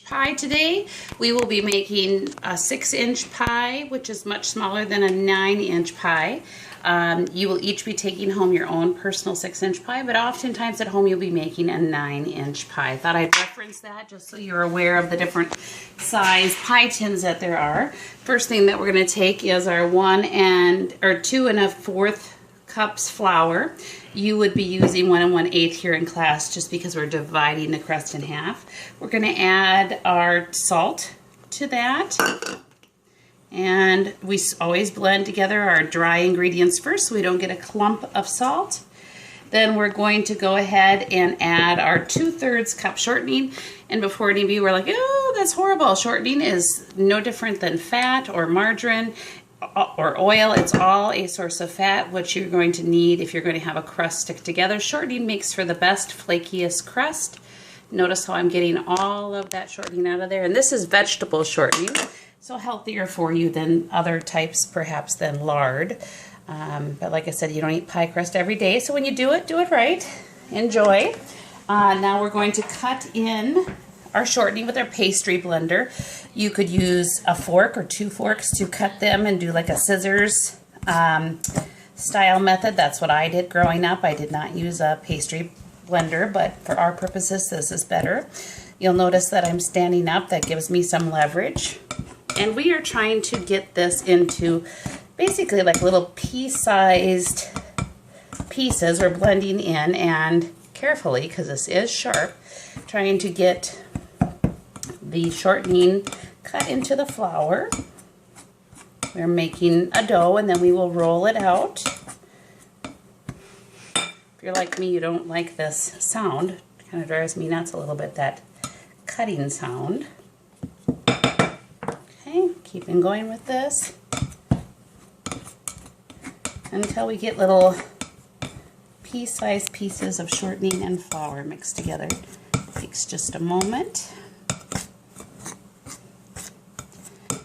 pie today. We will be making a 6-inch pie, which is much smaller than a 9-inch pie. You will each be taking home your own personal 6-inch pie, but oftentimes at home you'll be making a 9-inch pie. I thought I'd reference that just so you're aware of the different size pie tins that there are. First thing that we're going to take is our 2 1/4 cups flour. You would be using 1 1/8 here in class just because we're dividing the crust in half. We're going to add our salt to that. And we always blend together our dry ingredients first so we don't get a clump of salt. Then we're going to go ahead and add our 2/3 cup shortening. And before any of you were like, oh, that's horrible. Shortening is no different than fat or margarine or oil. It's all a source of fat, which you're going to need if you're going to have a crust stick together. Shortening makes for the best, flakiest crust. Notice how I'm getting all of that shortening out of there. And this is vegetable shortening, so healthier for you than other types, perhaps than lard. But like I said, you don't eat pie crust every day, so when you do it right. Enjoy. Now we're going to cut in our shortening with our pastry blender. You could use a fork or 2 forks to cut them and do like a scissors style method. That's what I did growing up. I did not use a pastry blender, but for our purposes this is better. You'll notice that I'm standing up. That gives me some leverage. And we are trying to get this into basically like little pea-sized pieces. We're blending in and carefully, because this is sharp, trying to get the shortening cut into the flour. We're making a dough and then we will roll it out. If you're like me, you don't like this sound. It kind of drives me nuts a little bit, that cutting sound. Okay, keeping going with this until we get little pea-sized pieces of shortening and flour mixed together. Takes just a moment.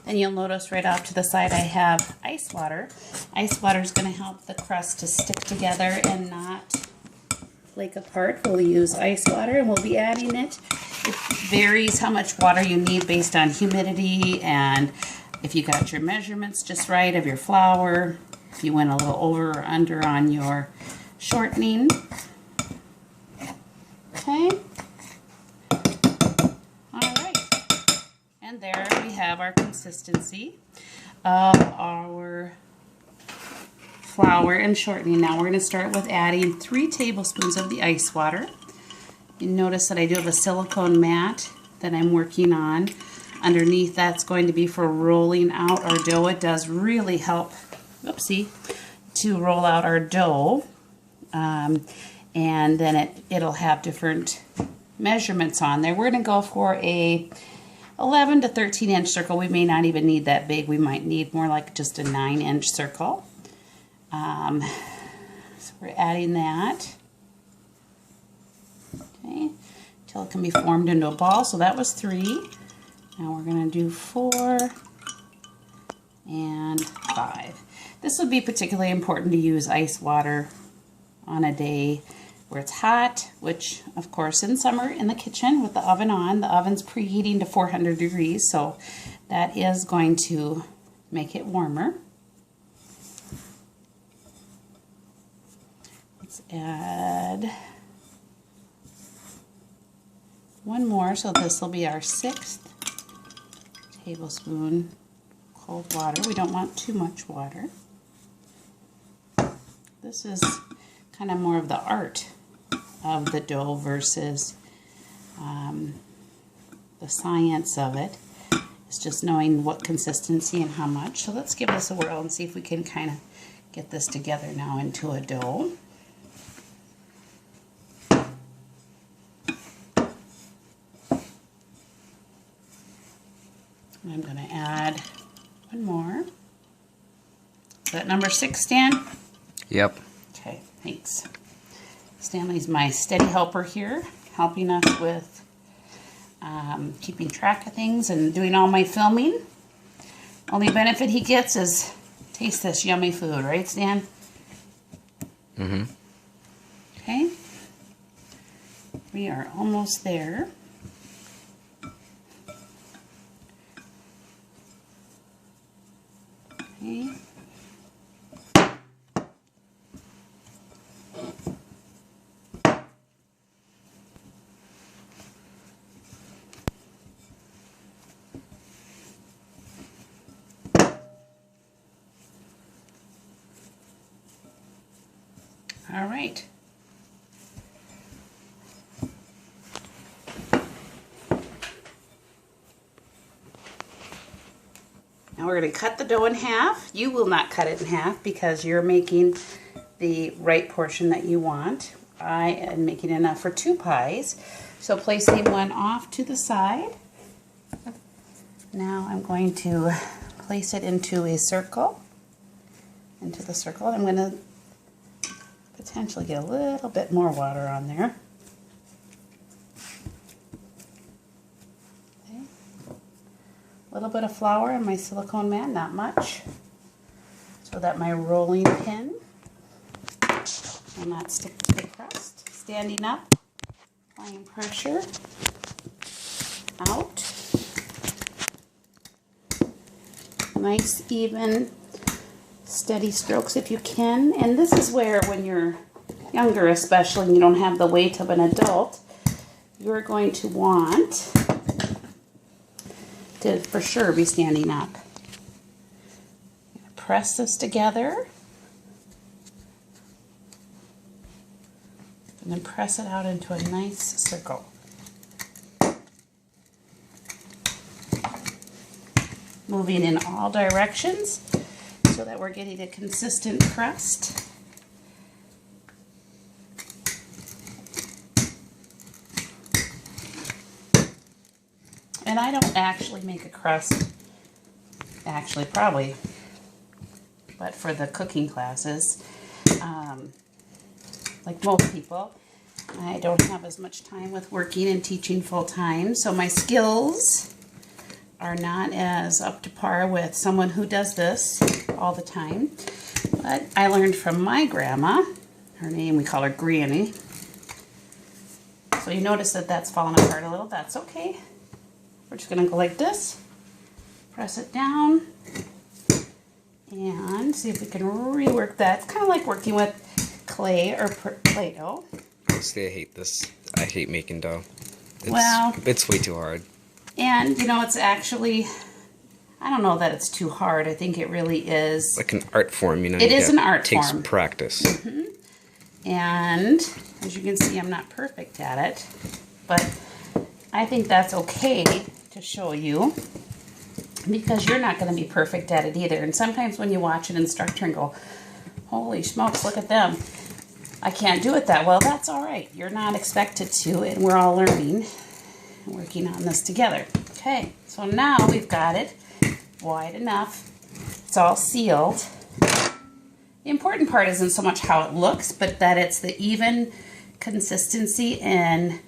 Then you'll notice right off to the side I have ice water. Ice water is going to help the crust to stick together and not flake apart. We'll use ice water and we'll be adding it. It varies how much water you need based on humidity and if you got your measurements just right of your flour, if you went a little over or under on your shortening. Okay. And there we have our consistency of our flour and shortening. Now we're going to start with adding 3 tablespoons of the ice water. You notice that I do have a silicone mat that I'm working on. Underneath that's going to be for rolling out our dough. It does really help, oopsie, to roll out our dough. And then it'll have different measurements on there. We're going to go for a 11 to 13 inch circle. We may not even need that big. We might need more like just a 9-inch circle. So we're adding that. Okay, until it can be formed into a ball. So that was 3. Now we're going to do 4 and 5. This would be particularly important to use ice water on a day where it's hot, which of course in summer in the kitchen with the oven on, the oven's preheating to 400 degrees, so that is going to make it warmer. Let's add 1 more, so this will be our 6th tablespoon cold water. We don't want too much water. This is kind of more of the art of the dough versus the science of it. It's just knowing what consistency and how much. So let's give this a whirl and see if we can kind of get this together now into a dough. I'm going to add 1 more. Is that number 6, Stan? Yep. Okay, thanks. Stanley's my steady helper here, helping us with keeping track of things and doing all my filming. Only benefit he gets is taste this yummy food, right, Stan? Mm-hmm. Okay. We are almost there. Okay. All right. Now we're going to cut the dough in half. You will not cut it in half because you're making the right portion that you want. I am making enough for 2 pies. So placing one off to the side. Now I'm going to place it into a circle. Into the circle. I'm going to potentially get a little bit more water on there. Okay. A little bit of flour in my silicone mat, not much, so that my rolling pin will not stick to the crust. Standing up, applying pressure, out. Nice, even, steady strokes if you can. And this is where, when you're younger especially, and you don't have the weight of an adult, you're going to want to for sure be standing up. Press this together and then press it out into a nice circle. Moving in all directions so that we're getting a consistent crust. And I don't actually make a crust, actually probably, but for the cooking classes, like most people, I don't have as much time with working and teaching full time, so my skills are not as up to par with someone who does this all the time. But I learned from my grandma. Her name, we call her Granny. So you notice that that's falling apart a little. That's okay. We're just going to go like this. Press it down. And see if we can rework that. It's kind of like working with clay or Play-Doh. Honestly, I hate this. I hate making dough. It's way too hard. And, you know, it's actually, I don't know that it's too hard. I think it really is. Like an art form, you know. It is an art form. It takes practice. Mm-hmm. And, as you can see, I'm not perfect at it. But I think that's okay to show you, because you're not going to be perfect at it either. And sometimes when you watch an instructor and go, holy smokes, look at them, I can't do it that well, that's all right. You're not expected to, and we're all learning and working on this together. Okay, so now we've got it wide enough. It's all sealed. The important part isn't so much how it looks, but that it's the even consistency and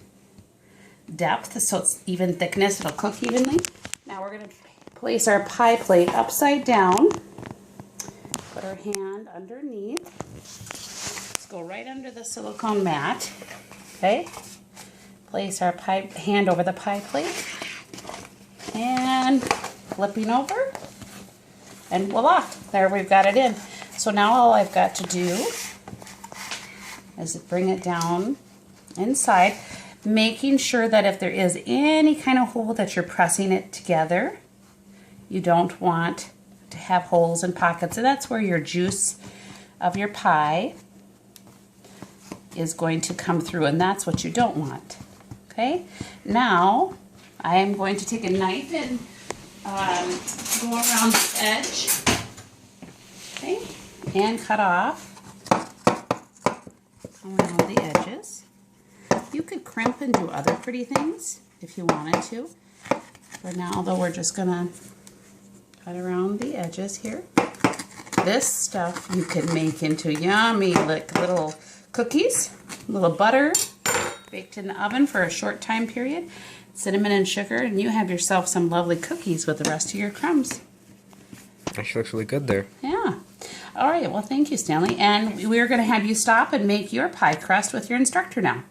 depth, so it's even thickness. It'll cook evenly. Now we're going to place our pie plate upside down. Put our hand underneath. Let's go right under the silicone mat. Okay. Place our hand over the pie plate. And flipping over. And voila, there we've got it in. So now all I've got to do is bring it down inside, making sure that if there is any kind of hole that you're pressing it together, you don't want to have holes and pockets. And that's where your juice of your pie is going to come through, and that's what you don't want. Okay, now I am going to take a knife and go around the edge, okay, and cut off around the edges. You could crimp and do other pretty things if you wanted to. For now, though, we're just gonna cut around the edges here. This stuff you can make into yummy, like little cookies, little butter, baked in the oven for a short time period, cinnamon and sugar, and you have yourself some lovely cookies with the rest of your crumbs. Actually looks really good there. Yeah. All right, well, thank you, Stanley. And we're going to have you stop and make your pie crust with your instructor now.